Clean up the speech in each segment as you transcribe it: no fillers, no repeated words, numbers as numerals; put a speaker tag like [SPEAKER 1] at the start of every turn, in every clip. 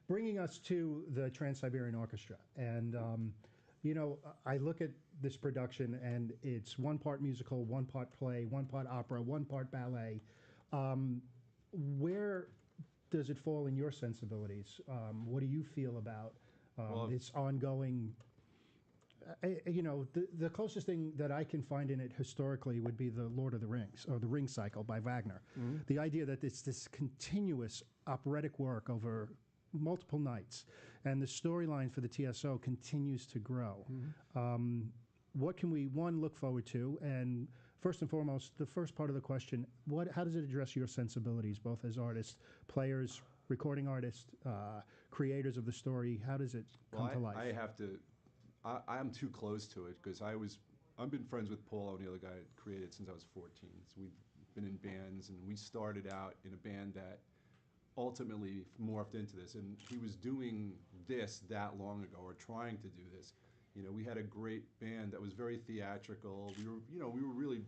[SPEAKER 1] Bringing us to the Trans-Siberian Orchestra. And, you know, I look at this production, and it's one part musical, one part play, one part opera, one part ballet. Where does it fall in your sensibilities? What do you feel about its ongoing... you know, the closest thing that I can find in it historically would be the Lord of the Rings, or the Ring Cycle by Wagner. Mm-hmm. The idea that it's this continuous operatic work over multiple nights, and the storyline for the TSO continues to grow. Mm-hmm. What can we, one, look forward to? And first and foremost, the first part of the question, how does it address your sensibilities, both as artists, players, recording artists, creators of the story? How does it come to life?
[SPEAKER 2] I have to... I'm too close to it because I've been friends with Paul O'Neill, the guy that created it, since I was 14. So we've been in bands, and we started out in a band that ultimately morphed into this. And he was doing this that long ago, or trying to do this. You know, we had a great band that was very theatrical. We were really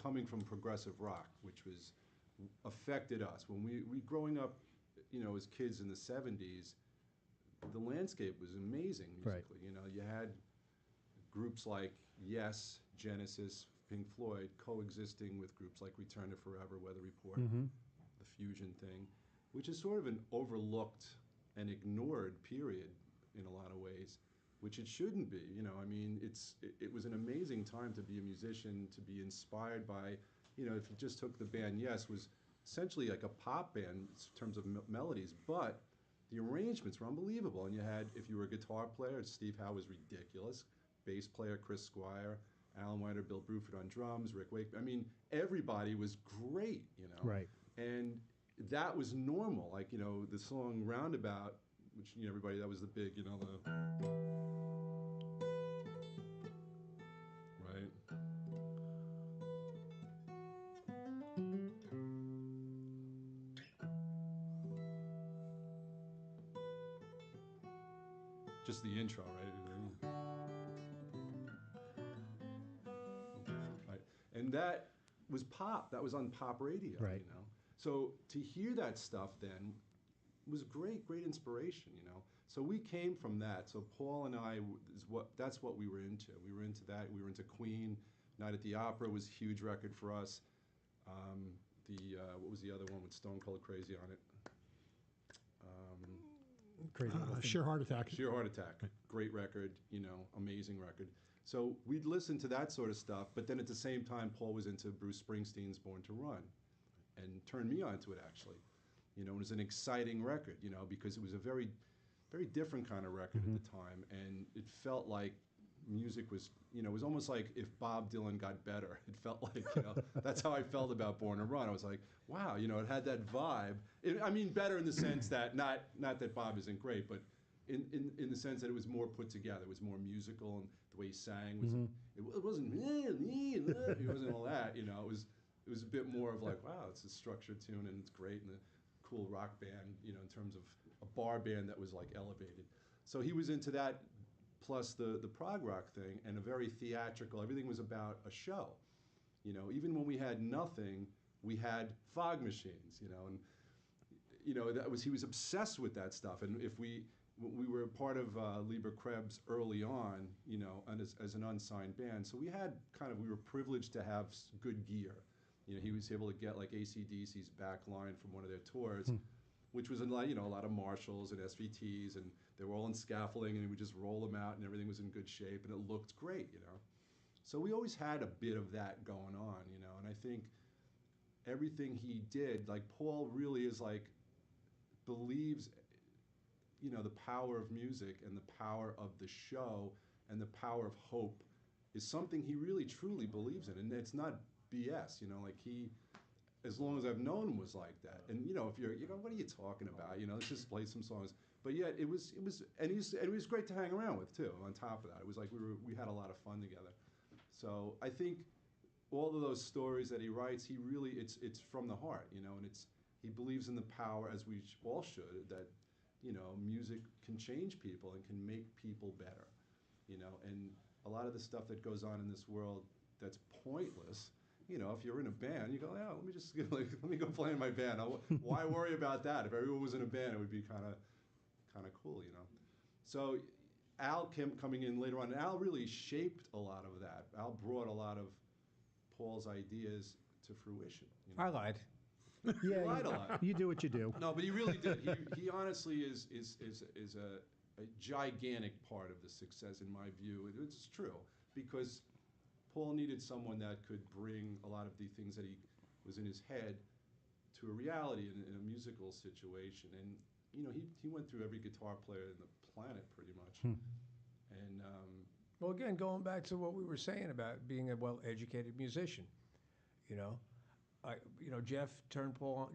[SPEAKER 2] coming from progressive rock, which affected us. When we growing up, you know, as kids in the 70s, the landscape was amazing musically. Right. You know, you had groups like Yes, Genesis, Pink Floyd coexisting with groups like Return to Forever, Weather Report, mm-hmm. the fusion thing, which is sort of an overlooked and ignored period in a lot of ways, which it shouldn't be. You know, I mean, it was an amazing time to be a musician, to be inspired by, you know, if you just took the band Yes, was essentially like a pop band in terms of melodies, but the arrangements were unbelievable. And you had, if you were a guitar player, Steve Howe was ridiculous. Bass player, Chris Squire. Alan Whiter, Bill Bruford on drums, Rick Wake. I mean, everybody was great, you know.
[SPEAKER 1] Right.
[SPEAKER 2] And that was normal. Like, you know, the song Roundabout, which, you know, everybody, that was the big, you know, right? Just the intro, right? Right. And that was pop. That was on pop radio, right. You know. So to hear that stuff then was great inspiration, you know. So we came from that. So Paul and I, that's what we were into. We were into that. We were into Queen. Night at the Opera was a huge record for us. What was the other one with Stone Cold Crazy on it?
[SPEAKER 3] Sheer Heart Attack.
[SPEAKER 2] Sheer Heart Attack. Great record, you know, amazing record. So we'd listen to that sort of stuff, but then at the same time, Paul was into Bruce Springsteen's Born to Run and turned me onto it, actually. You know, it was an exciting record, you know, because it was a very, very different kind of record mm-hmm. at the time, and it felt like music was, you know, it was almost like if Bob Dylan got better. It felt like, you know, that's how I felt about Born to Run. I was like, wow, you know, it had that vibe. I mean, better in the sense that, not that Bob isn't great, but in the sense that it was more put together. It was more musical, and the way he sang was, mm-hmm. it wasn't, it wasn't all that, you know, it was a bit more of like, wow, it's a structured tune, and it's great, and a cool rock band, you know, in terms of a bar band that was like elevated. So he was into that, plus the prog rock thing, and a very theatrical, everything was about a show. You know, even when we had nothing, we had fog machines, you know, and, you know, he was obsessed with that stuff. And if we were part of Lieber Krebs early on, you know, and as an unsigned band, so we were privileged to have good gear. You know, he was able to get like AC/DC's back line from one of their tours, which was a lot of Marshalls and SVTs, and they were all in scaffolding, and we would just roll them out, and everything was in good shape, and it looked great, you know. So we always had a bit of that going on, you know, and I think everything he did, like Paul really is like, believes, you know, the power of music and the power of the show and the power of hope is something he really truly believes in, and it's not BS, you know, like as long as I've known him, was like that. And, you know, if you go, what are you talking about? You know, let's just play some songs. But yet it was, and he was great to hang around with too. On top of that, it was like we had a lot of fun together. So I think all of those stories that he writes, he really, it's from the heart, you know, and he believes in the power, as we all should, that, you know, music can change people and can make people better, you know. And a lot of the stuff that goes on in this world that's pointless you know, if you're in a band, you go, yeah, let me just let me go play in my band. Why worry about that? If everyone was in a band, it would be kind of cool, you know. So Al coming in later on, Al really shaped a lot of that. Al brought a lot of Paul's ideas to fruition. You know?
[SPEAKER 4] I lied.
[SPEAKER 2] He lied a lot.
[SPEAKER 1] You do what you do.
[SPEAKER 2] No, but he really did. He honestly is a gigantic part of the success in my view. It's true because Paul needed someone that could bring a lot of the things that he was in his head to a reality in a musical situation. And you know, he went through every guitar player in the planet pretty much. And
[SPEAKER 4] Well, again, going back to what we were saying about being a well-educated musician, you know, Jeff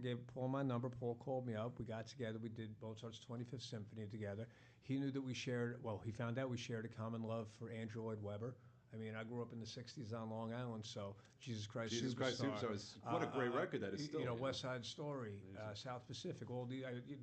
[SPEAKER 4] gave Paul my number. Paul called me up. We got together. We did Mozart's 25th Symphony together. He knew that he found out we shared a common love for Andrew Lloyd Webber. I mean, I grew up in the 60s on Long Island, so Jesus Christ Superstar.
[SPEAKER 2] What a great record that is still.
[SPEAKER 4] You know, West Side Story, South Pacific,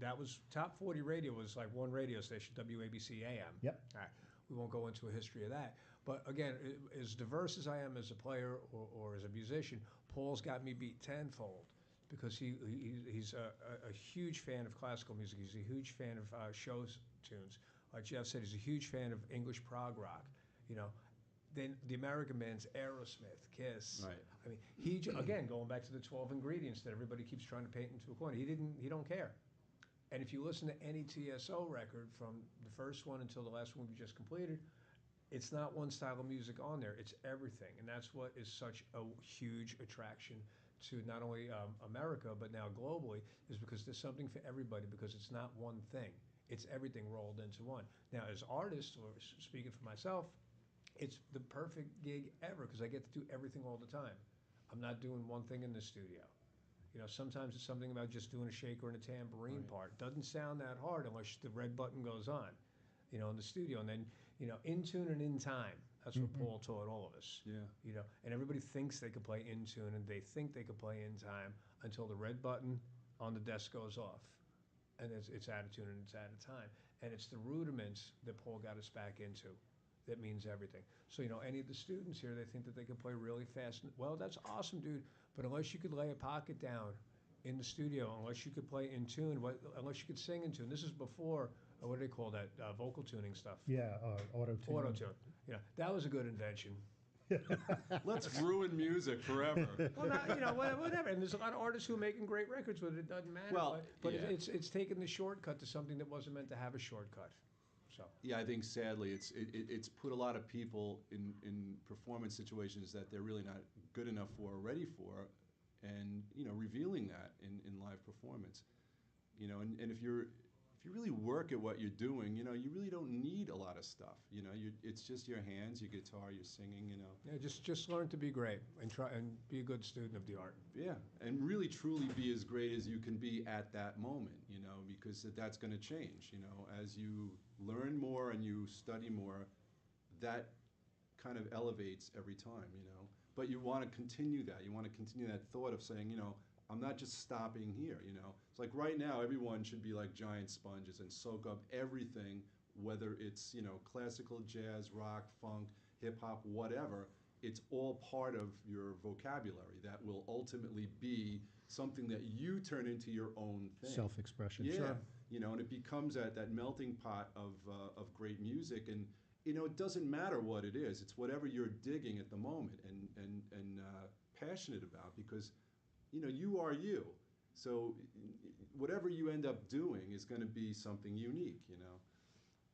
[SPEAKER 4] that was top 40 radio was like one radio station, WABC AM.
[SPEAKER 1] Yep.
[SPEAKER 4] All right. We won't go into a history of that. But again, as diverse as I am as a player or as a musician, Paul's got me beat tenfold because he's a huge fan of classical music. He's a huge fan of show tunes. Like Jeff said, he's a huge fan of English prog rock. You know, then the American bands, Aerosmith, Kiss.
[SPEAKER 2] Right.
[SPEAKER 4] I mean, again, going back to the 12 ingredients that everybody keeps trying to paint into a corner. He don't care. And if you listen to any TSO record from the first one until the last one we just completed, it's not one style of music on there. It's everything. And that's what is such a huge attraction to not only America, but now globally, is because there's something for everybody, because it's not one thing. It's everything rolled into one. Now, as artists, or speaking for myself, it's the perfect gig ever because I get to do everything all the time. I'm not doing one thing in the studio. You know, sometimes it's something about just doing a shaker and a tambourine part. Doesn't sound that hard unless the red button goes on, you know, in the studio. And then, you know, in tune and in time. That's what Paul taught all of us.
[SPEAKER 2] Yeah.
[SPEAKER 4] You know, and everybody thinks they can play in tune and they think they can play in time until the red button on the desk goes off. And it's out of tune and it's out of time. And it's the rudiments that Paul got us back into that means everything. So, you know, any of the students here, they think that they can play really fast. Well, that's awesome, dude. But unless you could lay a pocket down in the studio, unless you could play in tune, unless you could sing in tune. This is before, what do they call that, vocal tuning stuff?
[SPEAKER 1] Yeah, auto-tune.
[SPEAKER 4] Auto-tune. You know, that was a good invention.
[SPEAKER 2] Let's ruin music forever.
[SPEAKER 4] Well, not, you know, whatever. And there's a lot of artists who are making great records with it. It doesn't matter.
[SPEAKER 2] Well,
[SPEAKER 4] but
[SPEAKER 2] yeah.
[SPEAKER 4] it's taken the shortcut to something that wasn't meant to have a shortcut. So.
[SPEAKER 2] Yeah, I think sadly it's put a lot of people in performance situations that they're really not good enough for or ready for, and you know, revealing that in live performance. You know, and if you really work at what you're doing, you know, you really don't need a lot of stuff. You know, it's just your hands, your guitar, your singing. You know.
[SPEAKER 4] Yeah, just learn to be great and try and be a good student of the art.
[SPEAKER 2] Yeah, and really truly be as great as you can be at that moment. You know, because that's going to change. You know, as you learn more and you study more, that kind of elevates every time. You know, but you want to continue that. You want to continue that thought of saying, you know, I'm not just stopping here, you know. It's like right now, everyone should be like giant sponges and soak up everything, whether it's, you know, classical, jazz, rock, funk, hip hop, whatever. It's all part of your vocabulary that will ultimately be something that you turn into your own thing.
[SPEAKER 1] Self-expression.
[SPEAKER 2] Yeah,
[SPEAKER 1] Sure.
[SPEAKER 2] you know, and it becomes that melting pot of great music. And, you know, it doesn't matter what it is. It's whatever you're digging at the moment and passionate about, because you know, you are you. So whatever you end up doing is going to be something unique, you know.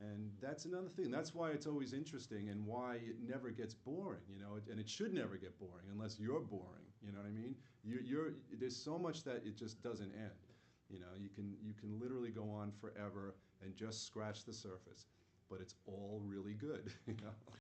[SPEAKER 2] And that's another thing. That's why it's always interesting and why it never gets boring, you know. And it should never get boring unless you're boring, you know what I mean? There's so much that it just doesn't end. You know, you can literally go on forever and just scratch the surface, but it's all really good, you know.